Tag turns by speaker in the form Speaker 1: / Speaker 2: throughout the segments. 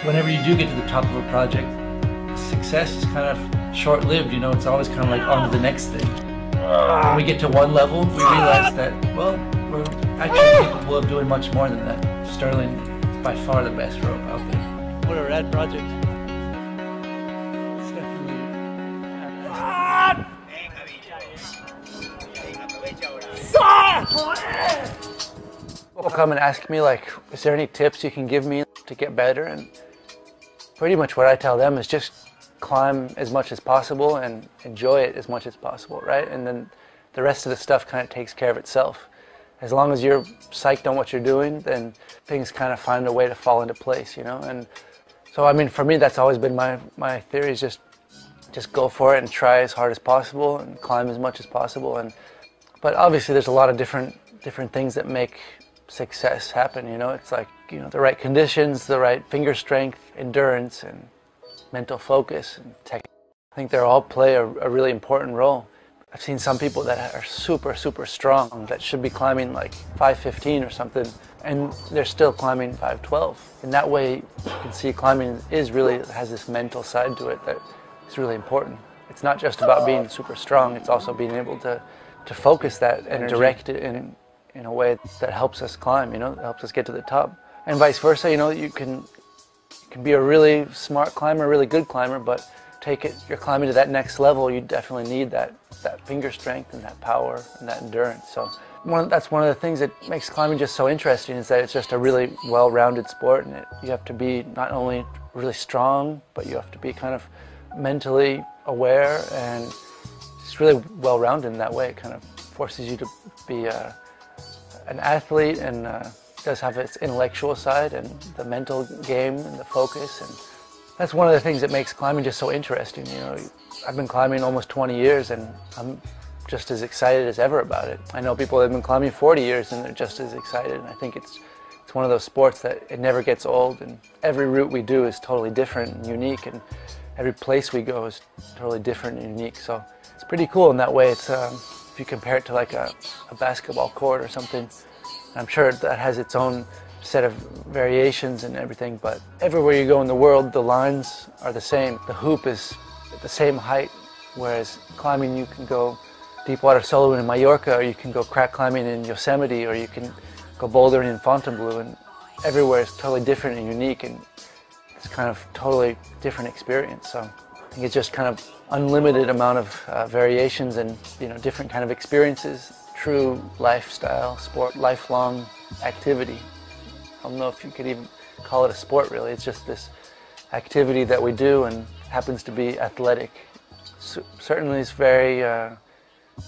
Speaker 1: Whenever you do get to the top of a project, success is kind of short-lived, you know, it's always kind of like on to the next thing. When we get to one level, we realize that, well, we're actually capable of doing much more than that. Sterling is by far the best rope out there. What a rad project. People come and ask me, like, is there any tips you can give me to get better? And pretty much what I tell them is just climb as much as possible and enjoy it as much as possible, right? And then the rest of the stuff kind of takes care of itself. As long as you're psyched on what you're doing, then things kind of find a way to fall into place, you know? And so, I mean, for me, that's always been my theory, is just go for it and try as hard as possible and climb as much as possible. But obviously there's a lot of different things that make success happen, you know? It's like, you know, the right conditions, the right finger strength, endurance, and mental focus and technique. I think they all play a really important role. I've seen some people that are super, super strong that should be climbing like 515 or something, and they're still climbing 512. In that way, you can see climbing has this mental side to it that is really important. It's not just about being super strong, it's also being able to focus that and direct it in a way that helps us climb, you know, that helps us get to the top. And vice versa, you know, you can be a really smart climber, a really good climber, but you're climbing to that next level, you definitely need that finger strength and that power and that endurance. So that's one of the things that makes climbing just so interesting, is that it's just a really well-rounded sport, and you have to be not only really strong, but you have to be kind of mentally aware, and it's really well-rounded in that way. It kind of forces you to be an athlete, and does have its intellectual side and the mental game and the focus, and that's one of the things that makes climbing just so interesting. You know, I've been climbing almost 20 years and I'm just as excited as ever about it. I know people that have been climbing 40 years and they're just as excited, and I think it's one of those sports that it never gets old, and every route we do is totally different and unique, and every place we go is totally different and unique. So it's pretty cool in that way. It's if you compare it to like a basketball court or something, I'm sure that has its own set of variations and everything, but everywhere you go in the world, the lines are the same. The hoop is at the same height, whereas climbing, you can go deepwater soloing in Mallorca, or you can go crack climbing in Yosemite, or you can go bouldering in Fontainebleau, and everywhere is totally different and unique, and it's kind of totally different experience. So I think it's just kind of unlimited amount of variations and, you know, different kind of experiences. True lifestyle, sport, lifelong activity. I don't know if you could even call it a sport, really. It's just this activity that we do and happens to be athletic. Certainly it's very,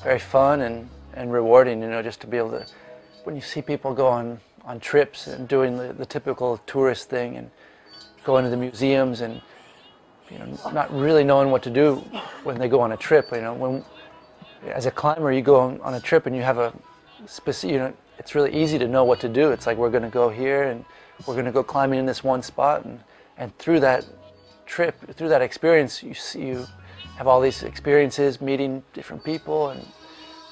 Speaker 1: very fun and rewarding, you know, just to be able to, when you see people go on trips and doing the typical tourist thing and going to the museums and, you know, not really knowing what to do when they go on a trip, you know. As a climber, you go on a trip and you have a specific, you know, it's really easy to know what to do. It's like, we're going to go here and we're going to go climbing in this one spot, and through that trip, through that experience, you have all these experiences, meeting different people, and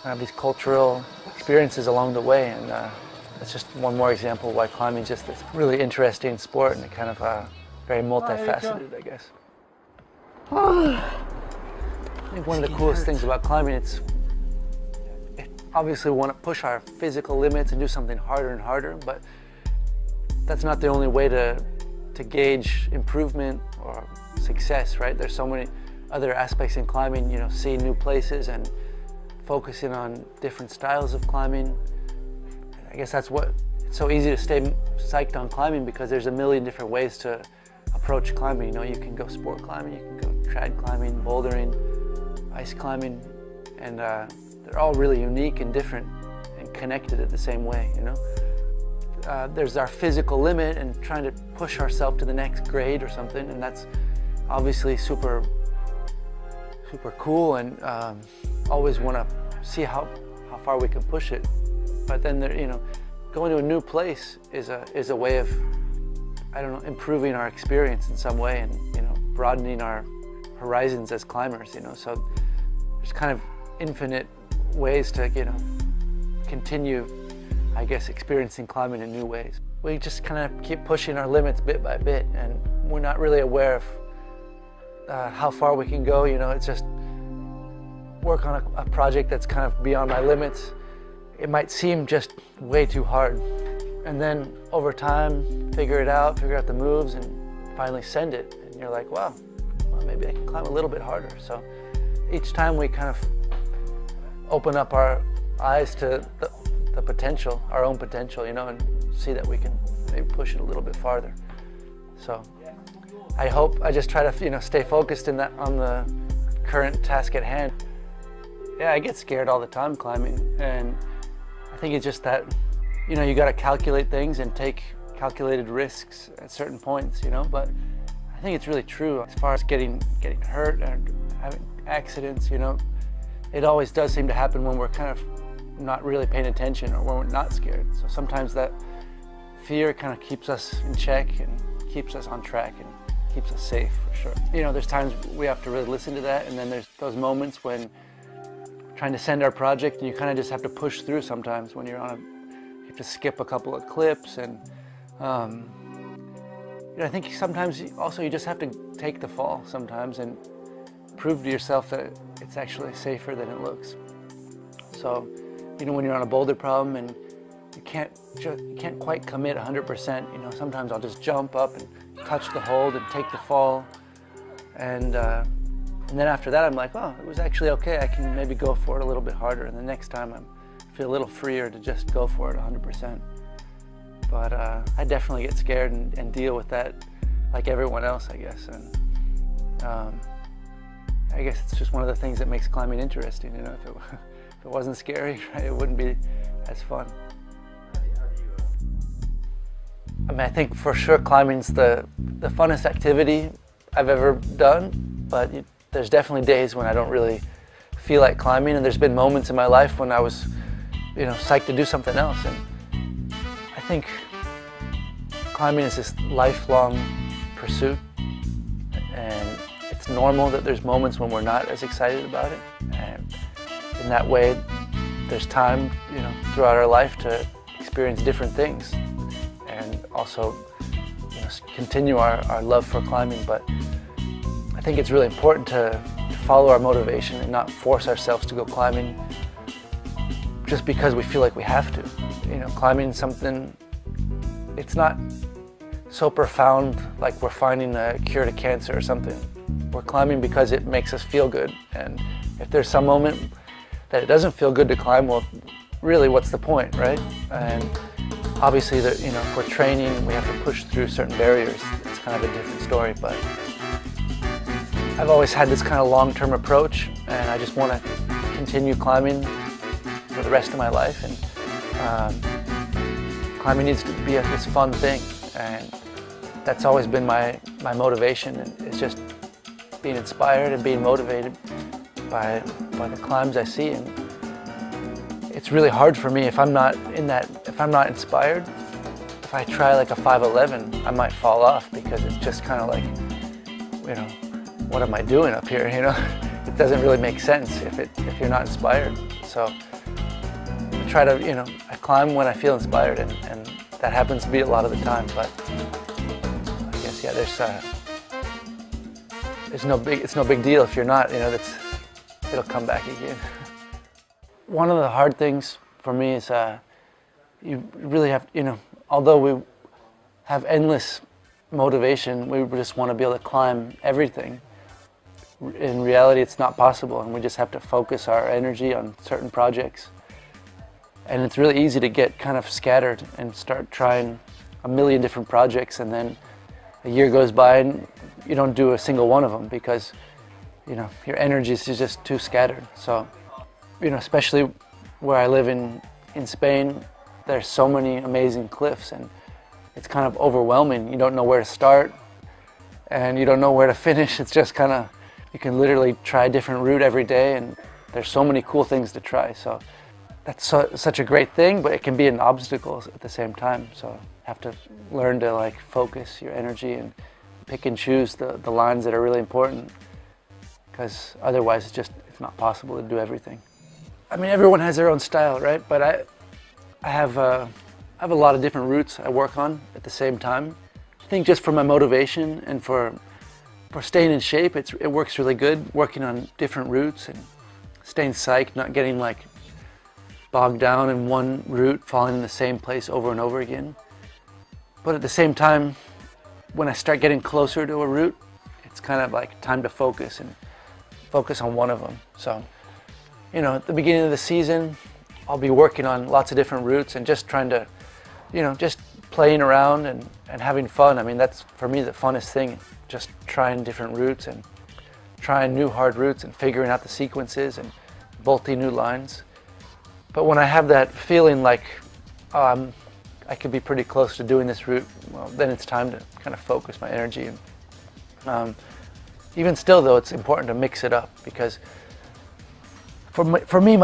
Speaker 1: have these cultural experiences along the way. And that's just one more example why climbing is just this really interesting sport, and it kind of very multifaceted, I guess. I think one of the coolest things about climbing, obviously we want to push our physical limits and do something harder and harder, but that's not the only way to gauge improvement or success, right? There's so many other aspects in climbing, you know, seeing new places and focusing on different styles of climbing. I guess that's what, it's so easy to stay psyched on climbing, because there's a million different ways to approach climbing. You know, you can go sport climbing, you can go trad climbing, bouldering, ice climbing, and they're all really unique and different and connected at the same way, you know. There's our physical limit and trying to push ourselves to the next grade or something, and that's obviously super cool, and always want to see how far we can push it. But then there, you know, going to a new place is a way of, I don't know, improving our experience in some way, and, you know, broadening our horizons as climbers, you know. So there's kind of infinite ways to, you know, continue I guess, experiencing climbing in new ways. We just kind of keep pushing our limits bit by bit, and we're not really aware of how far we can go. You know, it's just work on a project that's kind of beyond my limits. It might seem just way too hard. And then over time, figure out the moves, and finally send it. And you're like, wow, well, maybe I can climb a little bit harder. So each time we kind of open up our eyes to the potential, our own potential, you know, and see that we can maybe push it a little bit farther. So I just try to, you know, stay focused on the current task at hand. Yeah, I get scared all the time climbing, and I think it's just that, you know, you got to calculate things and take calculated risks at certain points, you know, but I think it's really true as far as getting hurt or having accidents, you know. It always does seem to happen when we're kind of not really paying attention or when we're not scared. So sometimes that fear kind of keeps us in check and keeps us on track and keeps us safe, for sure. You know, there's times we have to really listen to that, and then there's those moments when trying to send our project and you kind of just have to push through sometimes when you're on you have to skip a couple of clips, and you know, I think sometimes also you just have to take the fall sometimes and prove to yourself that it's actually safer than it looks. So, you know, when you're on a boulder problem and you can't quite commit 100%, you know, sometimes I'll just jump up and touch the hold and take the fall, and then after that I'm like, oh, it was actually okay, I can maybe go for it a little bit harder, and the next time I feel a little freer to just go for it 100%. But I definitely get scared and deal with that like everyone else, I guess. And I guess it's just one of the things that makes climbing interesting. You know, if it wasn't scary, right, it wouldn't be as fun. I mean, I think for sure climbing's the funnest activity I've ever done, but there's definitely days when I don't really feel like climbing, and there's been moments in my life when I was, you know, psyched to do something else. And I think climbing is this lifelong pursuit, and it's normal that there's moments when we're not as excited about it. And in that way, there's time, you know, throughout our life to experience different things, and also, you know, continue our love for climbing. But I think it's really important to follow our motivation and not force ourselves to go climbing just because we feel like we have to. You know, climbing something, it's not so profound like we're finding a cure to cancer or something. We're climbing because it makes us feel good, and if there's some moment that it doesn't feel good to climb, well, really, what's the point, right? And obviously, you know, if we're training, we have to push through certain barriers. It's kind of a different story, but I've always had this kind of long-term approach, and I just want to continue climbing for the rest of my life. And climbing needs to be this fun thing, and that's always been my motivation. And it's just being inspired and being motivated by the climbs I see. And it's really hard for me if I'm not inspired. If I try like a 511, I might fall off because it's just kind of like, you know, what am I doing up here? You know, it doesn't really make sense if you're not inspired. So I try to, you know, I climb when I feel inspired, and that happens to be a lot of the time. But I guess, yeah, it's no big deal if you're not. You know, it'll come back again. One of the hard things for me is you really have, you know, although we have endless motivation, we just want to be able to climb everything. In reality, it's not possible, and we just have to focus our energy on certain projects. And it's really easy to get kind of scattered and start trying a million different projects, and then a year goes by and you don't do a single one of them because, you know, your energy is just too scattered. So, you know, especially where I live in Spain, there's so many amazing cliffs, and it's kind of overwhelming. You don't know where to start, and you don't know where to finish. It's just kind of, you can literally try a different route every day, and there's so many cool things to try. So that's such a great thing, but it can be an obstacle at the same time. So you have to learn to like focus your energy and pick and choose the lines that are really important, because otherwise it's not possible to do everything. I mean, everyone has their own style, right? But I have a lot of different routes I work on at the same time. I think just for my motivation and for staying in shape, it works really good working on different routes and staying psyched, not getting like bogged down in one route, falling in the same place over and over again. But at the same time, when I start getting closer to a route, it's kind of like time to focus and focus on one of them. So, you know, at the beginning of the season, I'll be working on lots of different routes and just trying to, you know, just playing around and having fun. I mean, that's for me the funnest thing, just trying different routes and trying new hard routes and figuring out the sequences and bolting new lines. But when I have that feeling like I could be pretty close to doing this route, well, then it's time to kind of focus my energy. And even still, though, it's important to mix it up, because for me,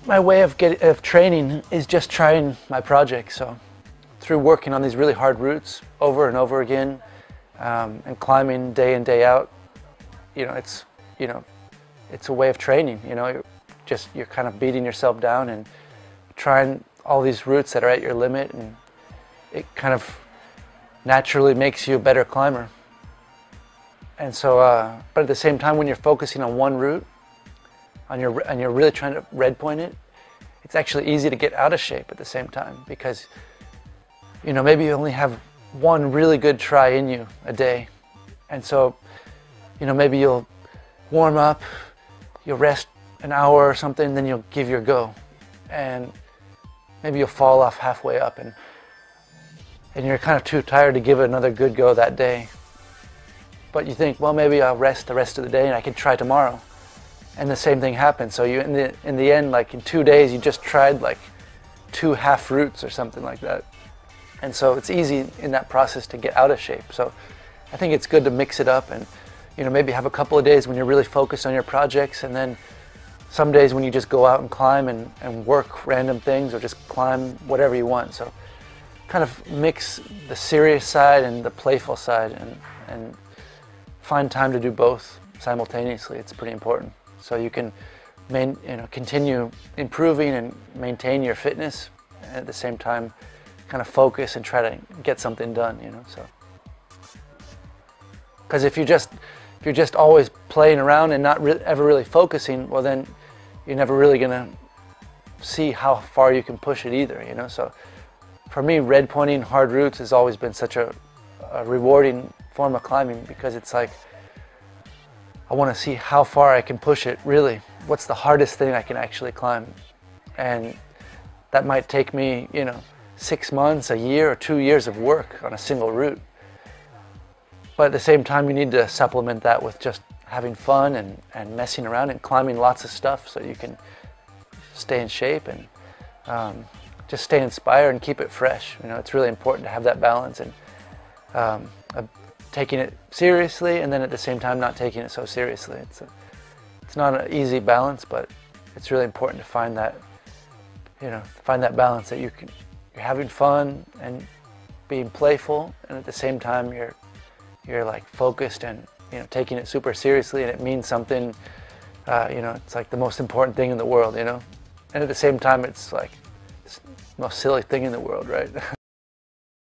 Speaker 1: my way of training is just trying my projects. So through working on these really hard routes over and over again, and climbing day in, day out, it's a way of training. You're kind of beating yourself down and trying all these routes that are at your limit, and it kind of naturally makes you a better climber. And so, but at the same time, when you're focusing on one route, and you're really trying to red point it, it's actually easy to get out of shape at the same time, because maybe you only have one really good try in you a day, and so maybe you'll warm up, you'll rest an hour or something, then you'll give your go, and maybe you'll fall off halfway up, and you're kind of too tired to give it another good go that day. But you think, well, maybe I'll rest the rest of the day and I can try tomorrow, and the same thing happens. So you, in the end, like in 2 days, you just tried like 2 half routes or something like that, and so it's easy in that process to get out of shape. So I think it's good to mix it up, and maybe have a couple of days when you're really focused on your projects, and then some days when you just go out and climb and work random things, or just climb whatever you want. So kind of mix the serious side and the playful side, and find time to do both simultaneously. It's pretty important, so you can continue improving and maintain your fitness, and at the same time kind of focus and try to get something done. So because if you're just always playing around and not ever really focusing, well, then you're never really gonna see how far you can push it either. So for me, red pointing hard routes has always been such a rewarding form of climbing, because it's like I want to see how far I can push it. Really, what's the hardest thing I can actually climb? And that might take me 6 months, a year, or 2 years of work on a single route. But at the same time, you need to supplement that with just having fun and messing around and climbing lots of stuff, so you can stay in shape and just stay inspired and keep it fresh. It's really important to have that balance, and taking it seriously, and then at the same time not taking it so seriously. It's not an easy balance, but it's really important to find that balance, that you're having fun and being playful, and at the same time you're like focused and taking it super seriously, and it means something. It's like the most important thing in the world, and at the same time it's like it's the most silly thing in the world, right?